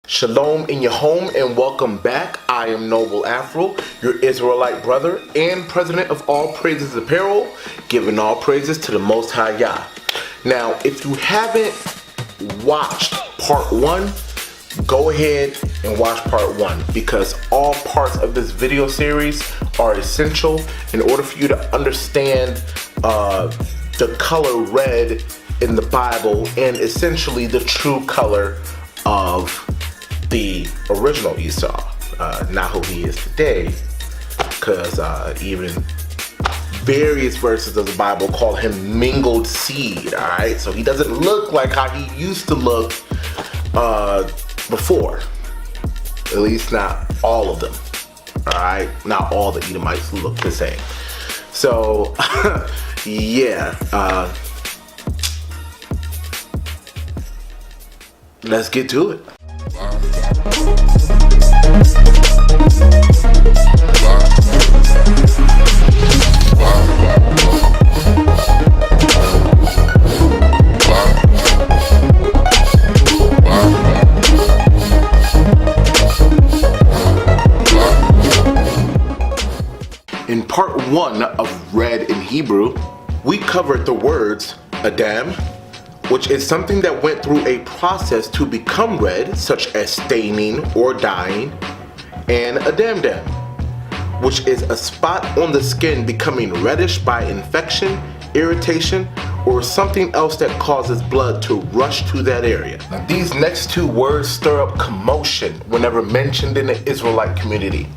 Shalom in your home and welcome back. I am NobleAfro, your Israelite brother and president of All Praises Apparel, giving all praises to the Most High Yah. Now, if you haven't watched part 1, go ahead and watch part 1 because all parts of this video series are essential in order for you to understand the color red in the Bible and essentially the true color of the original Esau, not who he is today, because even various verses of the Bible call him mingled seed. All right, so he doesn't look like how he used to look before. At least not all of them. All right, not all the Edomites look the same. So yeah, let's get to it. In part 1 of Red in Hebrew, we covered the words Adom, which is something that went through a process to become red, such as staining or dyeing, and Adom, which is a spot on the skin becoming reddish by infection, irritation, or something else that causes blood to rush to that area. Now, these next two words stir up commotion whenever mentioned in the Israelite community,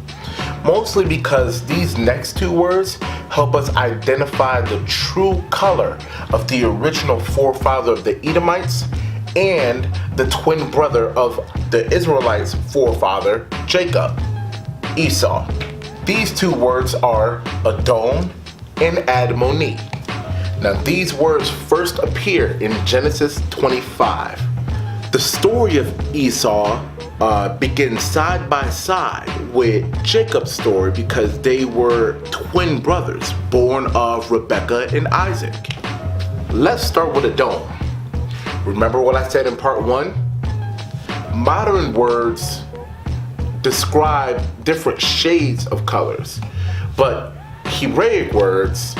mostly because these next two words help us identify the true color of the original forefather of the Edomites and the twin brother of the Israelites' forefather, Jacob, Esau. These two words are Adom and Admoni. Now, these words first appear in Genesis 25. The story of Esau begins side by side with Jacob's story because they were twin brothers born of Rebekah and Isaac. Let's start with Adom. Remember what I said in part 1? Modern words describe different shades of colors, but Hebraic words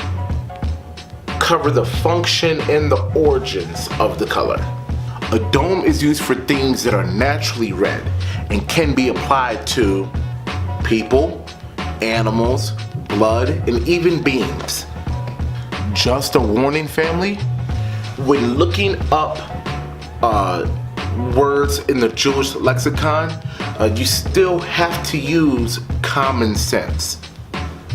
cover the function and the origins of the color. Adom is used for things that are naturally red and can be applied to people, animals, blood, and even beings. Just a warning, family, when looking up words in the Jewish lexicon, you still have to use common sense.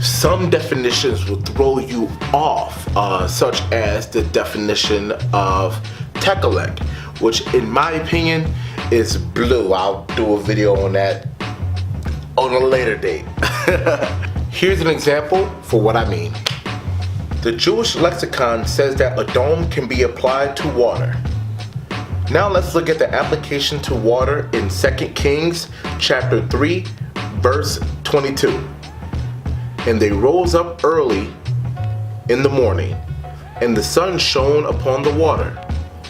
Some definitions will throw you off, such as the definition of tekelek, which in my opinion is blue. I'll do a video on that on a later date. Here's an example for what I mean. The Jewish lexicon says that Adom can be applied to water. Now let's look at the application to water in 2 Kings chapter 3 verse 22. And they rose up early in the morning, and the sun shone upon the water.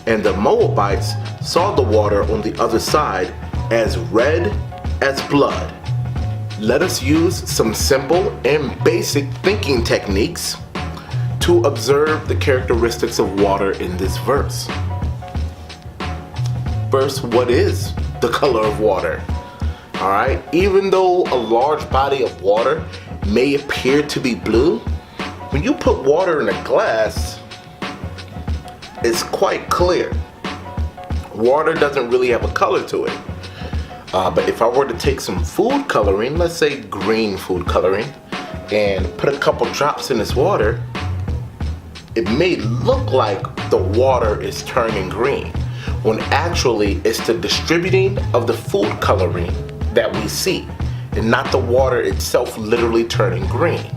And the Moabites saw the water on the other side as red as blood. Let us use some simple and basic thinking techniques to observe the characteristics of water in this verse. First, what is the color of water? Alright, even though a large body of water may appear to be blue, when you put water in a glass, it's quite clear. Water doesn't really have a color to it. But if I were to take some food coloring, let's say green food coloring, and put a couple drops in this water, it may look like the water is turning green, when actually it's the distributing of the food coloring that we see, and not the water itself literally turning green.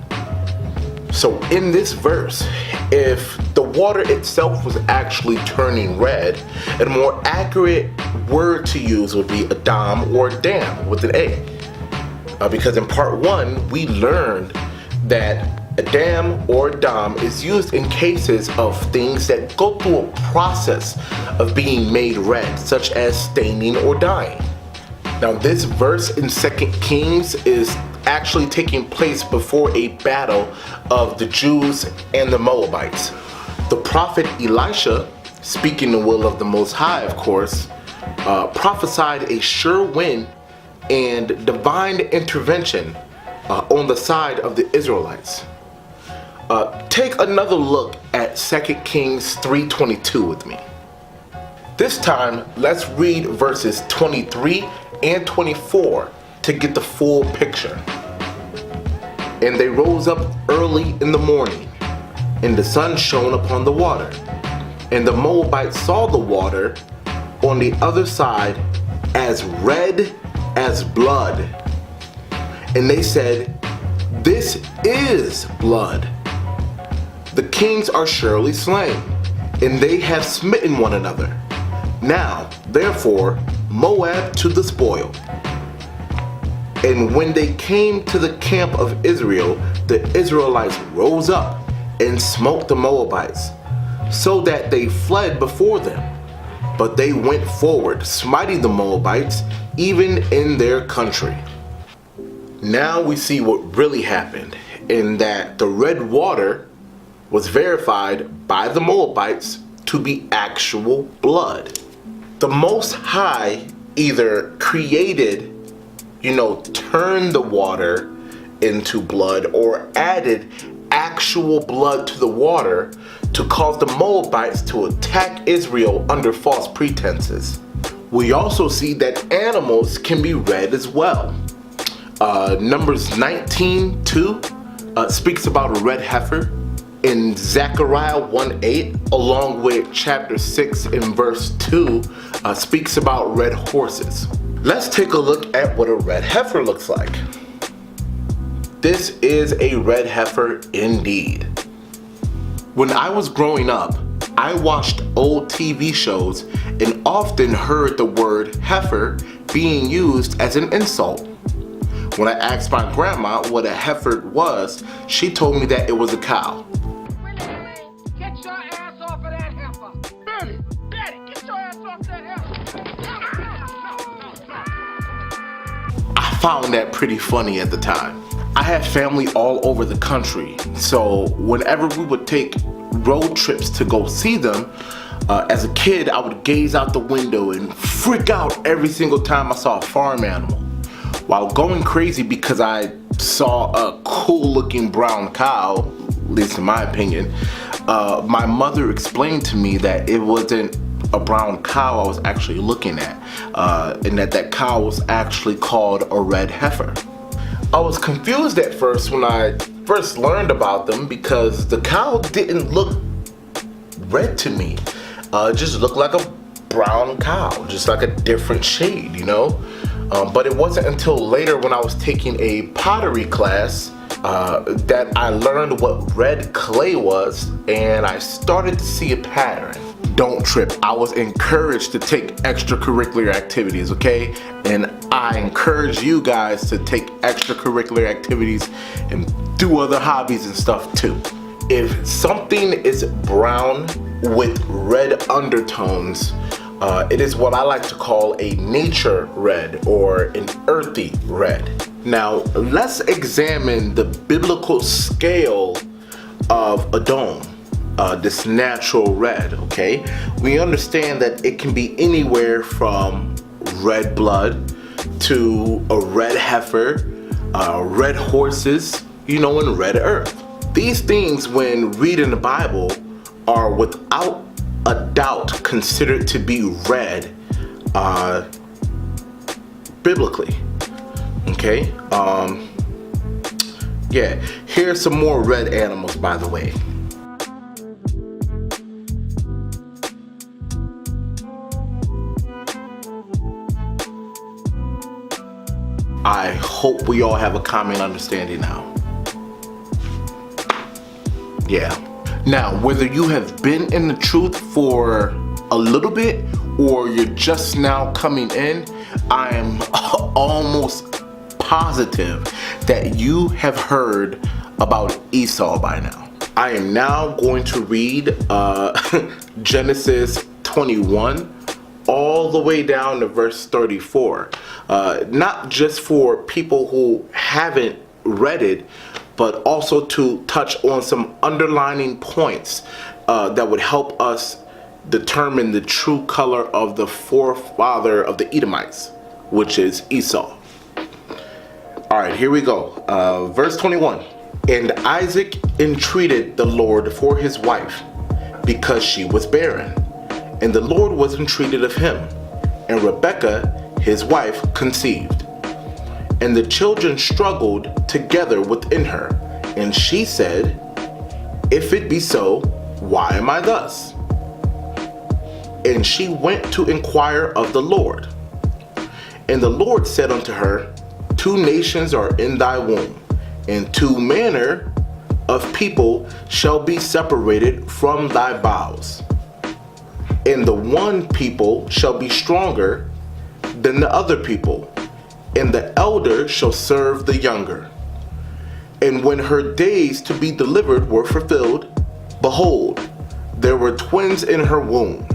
So in this verse, if the water itself was actually turning red, a more accurate word to use would be Adom or Dam with an A. Because in part 1, we learned that Adom or Adom is used in cases of things that go through a process of being made red, such as staining or dyeing. Now this verse in 2 Kings is actually taking place before a battle of the Jews and the Moabites. The prophet Elisha, speaking the will of the Most High, of course, prophesied a sure win and divine intervention on the side of the Israelites. Take another look at 2 Kings 3:22 with me. This time, let's read verses 23 and 24 to get the full picture. And they rose up early in the morning, and the sun shone upon the water. And the Moabites saw the water on the other side as red as blood. And they said, "This is blood. The kings are surely slain, and they have smitten one another. Now, therefore, Moab to the spoil." And when they came to the camp of Israel, the Israelites rose up and smote the Moabites, so that they fled before them. But they went forward, smiting the Moabites, even in their country. Now we see what really happened, in that the red water was verified by the Moabites to be actual blood. The Most High either created, turned the water into blood, or added actual blood to the water to cause the Moabites to attack Israel under false pretenses. We also see that animals can be red as well. Numbers 19:2 speaks about a red heifer. In Zechariah 1:8, along with chapter 6 and verse 2, speaks about red horses. Let's take a look at what a red heifer looks like. This is a red heifer indeed. When I was growing up, I watched old TV shows and often heard the word heifer being used as an insult. When I asked my grandma what a heifer was, she told me that it was a cow. Get your ass off of that heifer! Daddy, get your ass off that heifer! I found that pretty funny at the time. I had family all over the country, so whenever we would take road trips to go see them, as a kid I would gaze out the window and freak out every single time I saw a farm animal, while going crazy because I saw a cool looking brown cow, at least in my opinion. My mother explained to me that it wasn't a brown cow I was actually looking at, and that cow was actually called a red heifer. I was confused at first when I first learned about them because the cow didn't look red to me. It just looked like a brown cow, just like a different shade, But it wasn't until later when I was taking a pottery class that I learned what red clay was, and I started to see a pattern. Don't trip, I was encouraged to take extracurricular activities, okay? And I encourage you guys to take extracurricular activities and do other hobbies and stuff too. If something is brown with red undertones, it is what I like to call a nature red or an earthy red. Now, let's examine the biblical scale of Adom, this natural red, okay? We understand that it can be anywhere from red blood to a red heifer, red horses, and red earth. These things, when reading the Bible, are without a doubt considered to be red biblically. Okay, yeah, here's some more red animals, by the way. I hope we all have a common understanding now. Yeah. Now, whether you have been in the truth for a little bit or you're just now coming in, I am almost positive that you have heard about Esau by now. I am now going to read Genesis 21 all the way down to verse 34. Not just for people who haven't read it, but also to touch on some underlining points that would help us determine the true color of the forefather of the Edomites, which is Esau. All right, here we go. Verse 21. And Isaac entreated the Lord for his wife, because she was barren. And the Lord was entreated of him. And Rebekah, his wife, conceived. And the children struggled together within her. And she said, If it be so, why am I thus? And she went to inquire of the Lord. And the Lord said unto her, 2 nations are in thy womb, and 2 manner of people shall be separated from thy bowels. And the one people shall be stronger than the other people, and the elder shall serve the younger. And when her days to be delivered were fulfilled, behold, there were twins in her womb.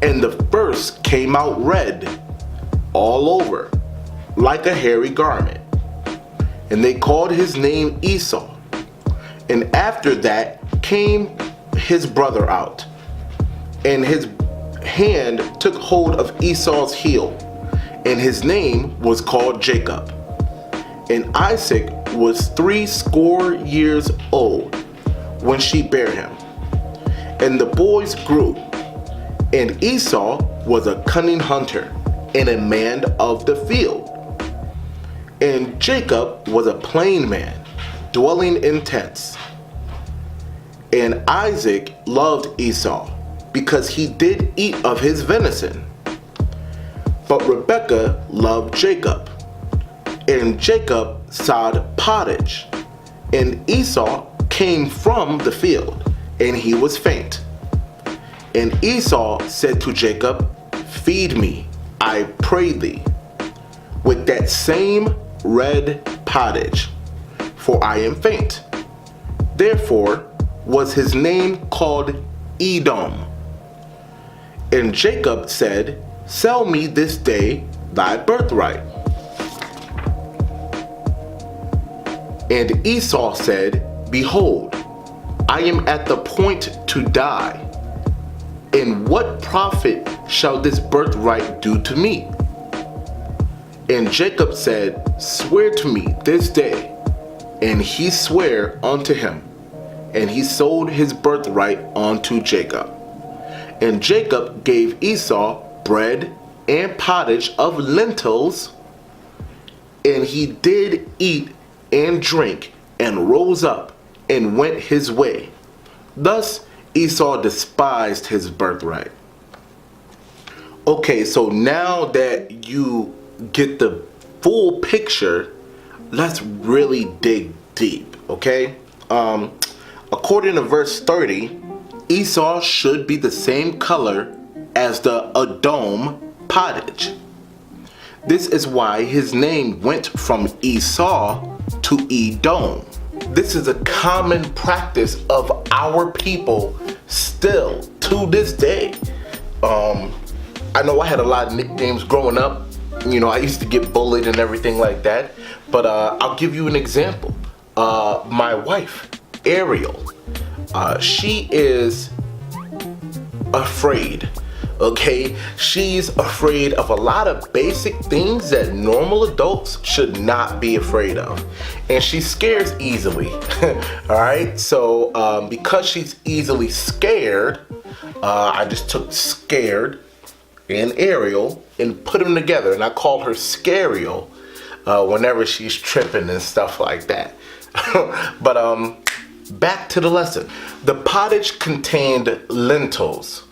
And the first came out red all over, like a hairy garment. And they called his name Esau. And after that came his brother out, and his hand took hold of Esau's heel, and his name was called Jacob. And Isaac was 80 years old when she bare him. And the boys grew, and Esau was a cunning hunter and a man of the field. And Jacob was a plain man, dwelling in tents. And Isaac loved Esau, because he did eat of his venison. But Rebekah loved Jacob. And Jacob sowed pottage. And Esau came from the field, and he was faint. And Esau said to Jacob, Feed me, I pray thee, with that same red pottage, for I am faint. Therefore was his name called Edom. And Jacob said, Sell me this day thy birthright. And Esau said, Behold, I am at the point to die. And what profit shall this birthright do to me? And Jacob said, Swear to me this day. And he sware unto him. And he sold his birthright unto Jacob. And Jacob gave Esau bread and pottage of lentils. And he did eat and drink, and rose up, and went his way. Thus Esau despised his birthright. Okay, so now that you get the full picture, let's really dig deep, okay? According to verse 30, Esau should be the same color as the Adom pottage. This is why his name went from Esau to Edom. This is a common practice of our people still to this day. I know I had a lot of nicknames growing up. You know, I used to get bullied and everything like that. But I'll give you an example. My wife, Ariel, she is afraid. Okay, she's afraid of a lot of basic things that normal adults should not be afraid of, and she scares easily. All right, so because she's easily scared, I just took scared and Ariel and put them together, and I call her Scariel whenever she's tripping and stuff like that. But back to the lesson. The pottage contained lentils.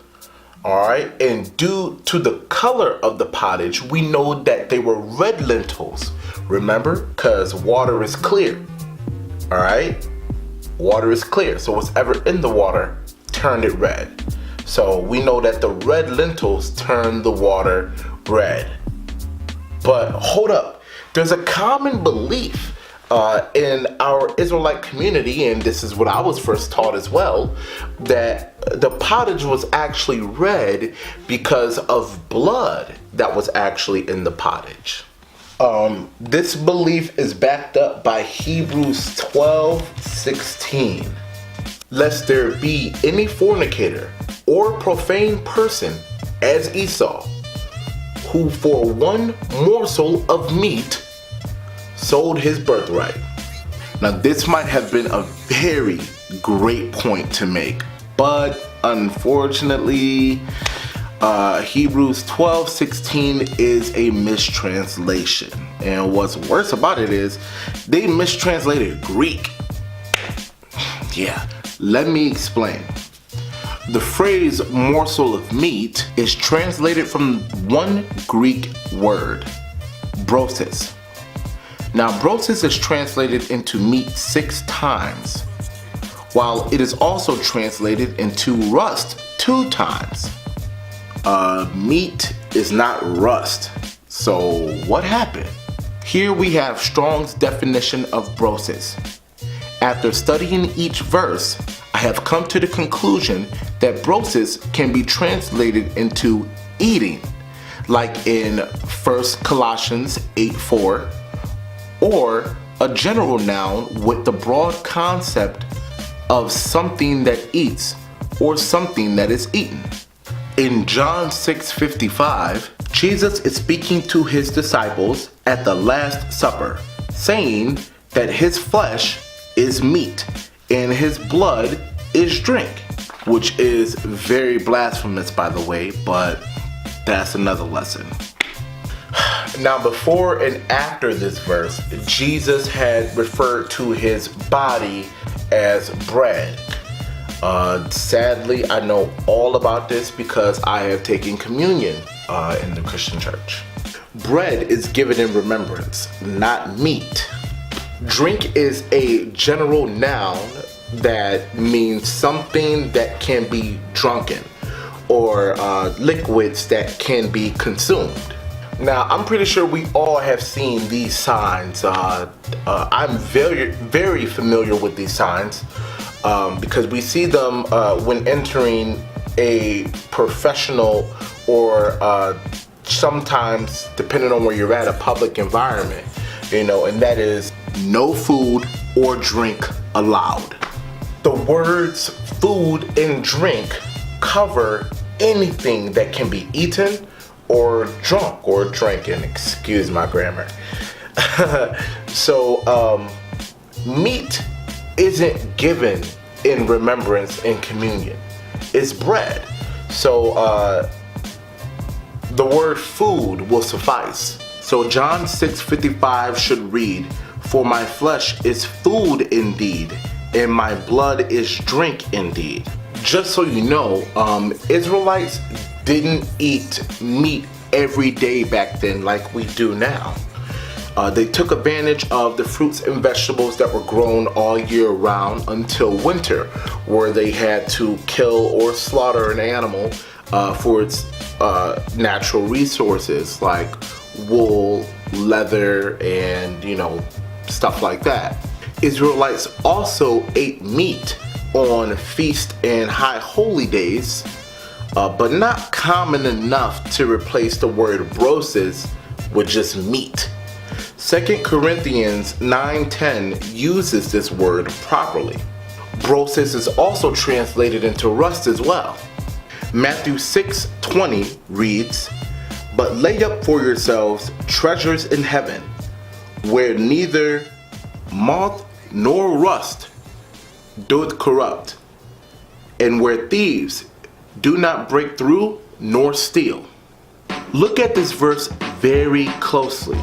Alright, and due to the color of the pottage, we know that they were red lentils. Remember? Because water is clear. Alright? Water is clear, so whatever in the water turned it red. So we know that the red lentils turned the water red. But hold up, there's a common belief In our Israelite community, and this is what I was first taught as well, that the pottage was actually red because of blood that was actually in the pottage. This belief is backed up by Hebrews 12:16. Lest there be any fornicator or profane person as Esau, who for one morsel of meat sold his birthright. Now this might have been a very great point to make, but unfortunately Hebrews 12:16 is a mistranslation, and what's worse about it is they mistranslated Greek. Yeah, let me explain. The phrase morsel of meat is translated from one Greek word, brosis. Now, brosis is translated into meat 6 times, while it is also translated into rust 2 times. Meat is not rust, so what happened? Here we have Strong's definition of brosis. After studying each verse, I have come to the conclusion that brosis can be translated into eating, like in 1 Colossians 8:4, or a general noun with the broad concept of something that eats or something that is eaten. In John 6:55, Jesus is speaking to his disciples at the Last Supper, saying that his flesh is meat and his blood is drink, which is very blasphemous, by the way, but that's another lesson. Now, before and after this verse, Jesus had referred to his body as bread. Sadly, I know all about this because I have taken communion in the Christian church. Bread is given in remembrance, not meat. Drink is a general noun that means something that can be drunken, or liquids that can be consumed. Now, I'm pretty sure we all have seen these signs. I'm very familiar with these signs because we see them when entering a professional or sometimes, depending on where you're at, a public environment, and that is no food or drink allowed. The words food and drink cover anything that can be eaten or drunk or drinking, excuse my grammar. So meat isn't given in remembrance in communion. It's bread. So the word food will suffice. So John 6:55 should read, "For my flesh is food indeed, and my blood is drink indeed." Just so you know, Israelites didn't eat meat every day back then like we do now. They took advantage of the fruits and vegetables that were grown all year round until winter, where they had to kill or slaughter an animal for its natural resources like wool, leather, and stuff like that. Israelites also ate meat on feast and high holy days, but not common enough to replace the word brosis with just meat. 2 Corinthians 9:10 uses this word properly. Brosis is also translated into rust as well. Matthew 6:20 reads, "But lay up for yourselves treasures in heaven, where neither moth nor rust doth corrupt, and where thieves do not break through nor steal." Look at this verse very closely.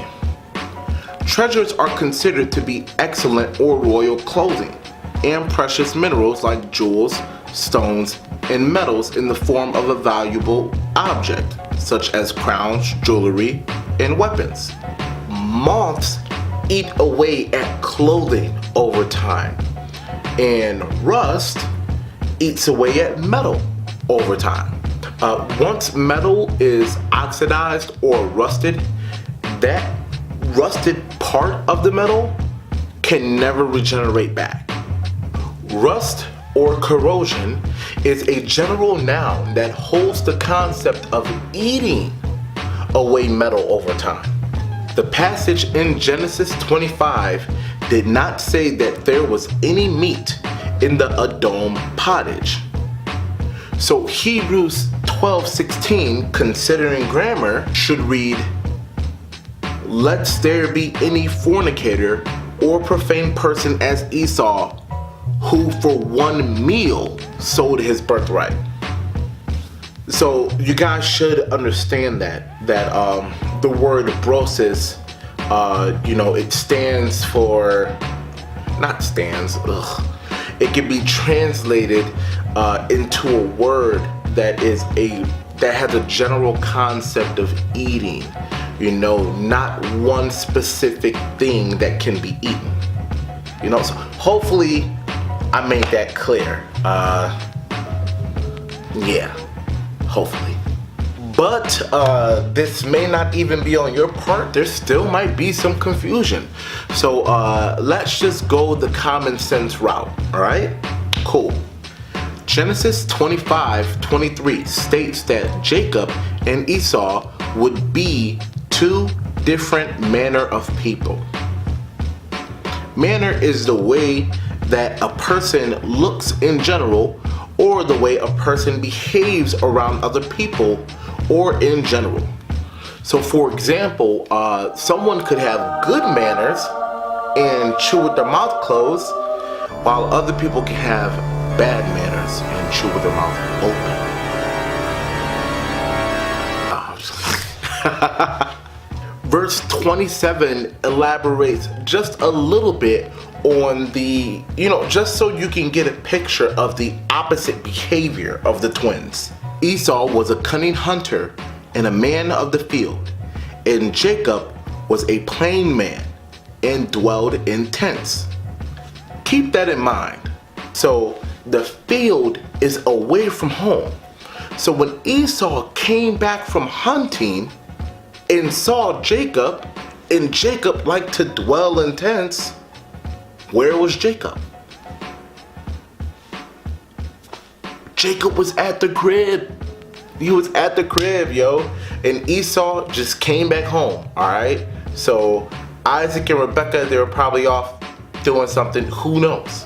Treasures are considered to be excellent or royal clothing, and precious minerals like jewels, stones, and metals in the form of a valuable object, such as crowns, jewelry, and weapons. Moths eat away at clothing over time, and rust eats away at metal over time. Once metal is oxidized or rusted, that rusted part of the metal can never regenerate back. Rust or corrosion is a general noun that holds the concept of eating away metal over time. The passage in Genesis 25 did not say that there was any meat in the Adom pottage. So Hebrews 12:16, considering grammar, should read, "Lest there be any fornicator or profane person as Esau, who for one meal sold his birthright." So you guys should understand that the word brosis, it stands for, not stands, it can be translated into a word that has a general concept of eating, not one specific thing that can be eaten. So hopefully I made that clear. Yeah, hopefully. But this may not even be on your part. There still might be some confusion. So let's just go the common sense route, all right? Cool. Genesis 25:23 states that Jacob and Esau would be two different manner of people. Manner is the way that a person looks in general, or the way a person behaves around other people or in general. So for example, someone could have good manners and chew with their mouth closed, while other people can have bad manners and chew with their mouth open. Verse 27 elaborates just a little bit on the, just so you can get a picture of the opposite behavior of the twins. Esau was a cunning hunter and a man of the field, and Jacob was a plain man and dwelled in tents. Keep that in mind. So the field is away from home. So when Esau came back from hunting and saw Jacob, and Jacob liked to dwell in tents, where was Jacob? Jacob was at the crib. He was at the crib, yo. And Esau just came back home, all right? So Isaac and Rebecca, they were probably off doing something, who knows?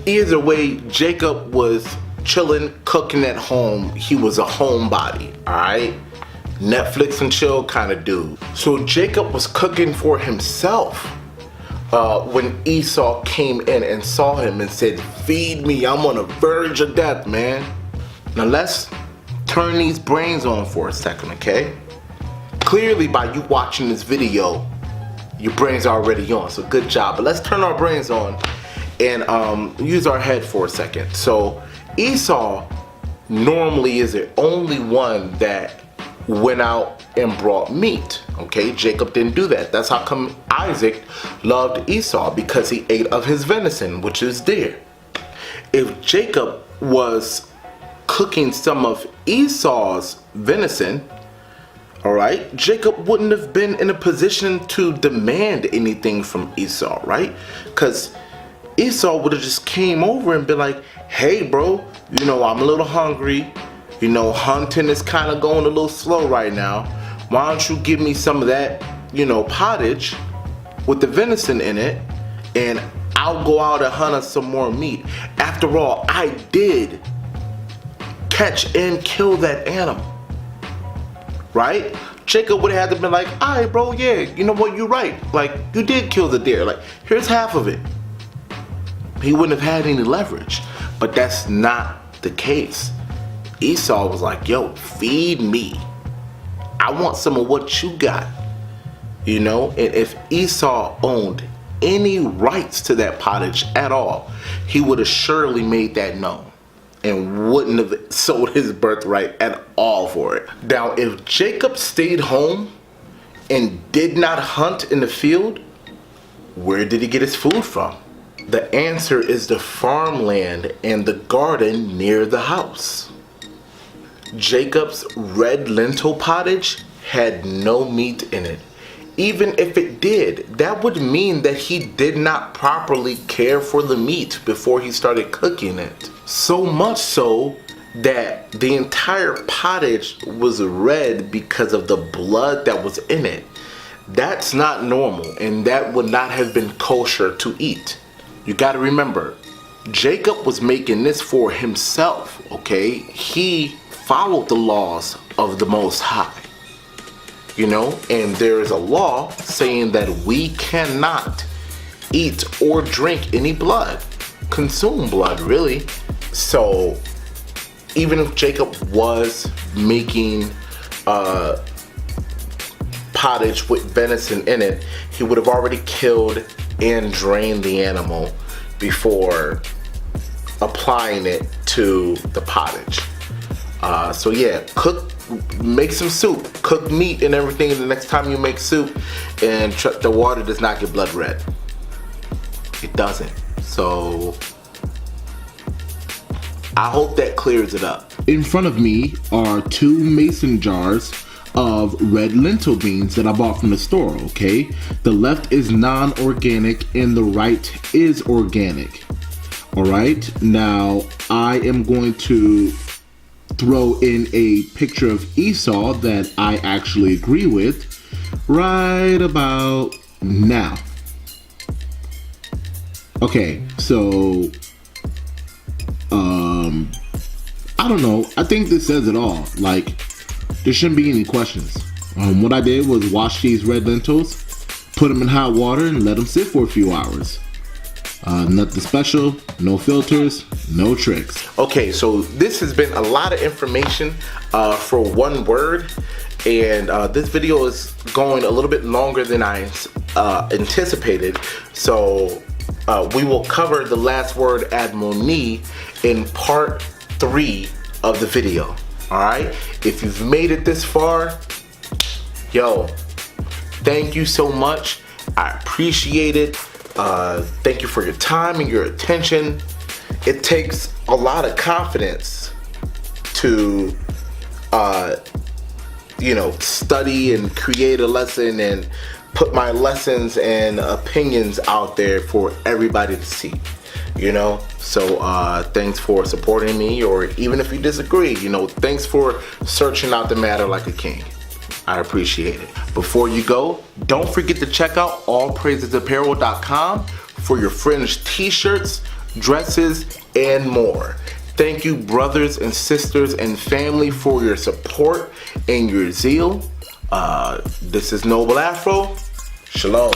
Either way, Jacob was chilling, cooking at home. He was a homebody, all right? Netflix and chill kind of dude. So Jacob was cooking for himself when Esau came in and saw him and said, "Feed me, I'm on the verge of death, man." Now let's turn these brains on for a second, okay? Clearly by you watching this video, your brains are already on, so good job. But let's turn our brains on and use our head for a second. So Esau normally is the only one that went out and brought meat, okay? Jacob didn't do that. That's how come Isaac loved Esau, because he ate of his venison, which is deer. If Jacob was cooking some of Esau's venison, all right, Jacob wouldn't have been in a position to demand anything from Esau, right? Because Esau would have just came over and been like, "Hey bro, I'm a little hungry. Hunting is kind of going a little slow right now. Why don't you give me some of that, pottage with the venison in it, and I'll go out and hunt us some more meat. After all, I did catch and kill that animal." Right? Jacob would have had to be like, "All right, bro, yeah, you know what, you're right. Like, you did kill the deer. Like, here's half of it." He wouldn't have had any leverage. But that's not the case. Esau was like, "Yo, feed me. I want some of what you got." And if Esau owned any rights to that pottage at all, he would have surely made that known and wouldn't have sold his birthright at all for it. Now, if Jacob stayed home and did not hunt in the field, where did he get his food from? The answer is the farmland and the garden near the house. Jacob's red lentil pottage had no meat in it. even if it did, that would mean that he did not properly care for the meat before he started cooking it. So much so that the entire pottage was red because of the blood that was in it. That's not normal, and that would not have been kosher to eat. You gotta remember, Jacob was making this for himself, okay? He followed the laws of the Most High, you know? And there is a law saying that we cannot eat or drink any blood, consume blood, really. So even if Jacob was making pottage with venison in it, he would have already killed and drained the animal before applying it to the pottage. So yeah, make some soup, cook meat and everything, and the next time you make soup, and the water does not get blood red. It doesn't. So I hope that clears it up. In front of me are 2 mason jars of red lentil beans that I bought from the store, okay? The left is non-organic and the right is organic. All right, now I am going to throw in a picture of Esau that I actually agree with right about now. Okay, so I don't know. I think this says it all. Like, there shouldn't be any questions. What I did was wash these red lentils, put them in hot water, and let them sit for a few hours. Nothing special, no filters, no tricks. Okay, so this has been a lot of information for one word, and this video is going a little bit longer than I anticipated. So we will cover the last word admoni in part 3 of the video. All right, if you've made it this far, yo, thank you so much. I appreciate it. Thank you for your time and your attention. It takes a lot of confidence to you know, study and create a lesson and put my lessons and opinions out there for everybody to see, you know. So thanks for supporting me, or even if you disagree, you know, thanks for searching out the matter like a king. I appreciate it. Before you go, don't forget to check out allpraisesapparel.com for your fringed t-shirts, dresses, and more. Thank you, brothers and sisters and family, for your support and your zeal. This is NobleAfro. Shalom.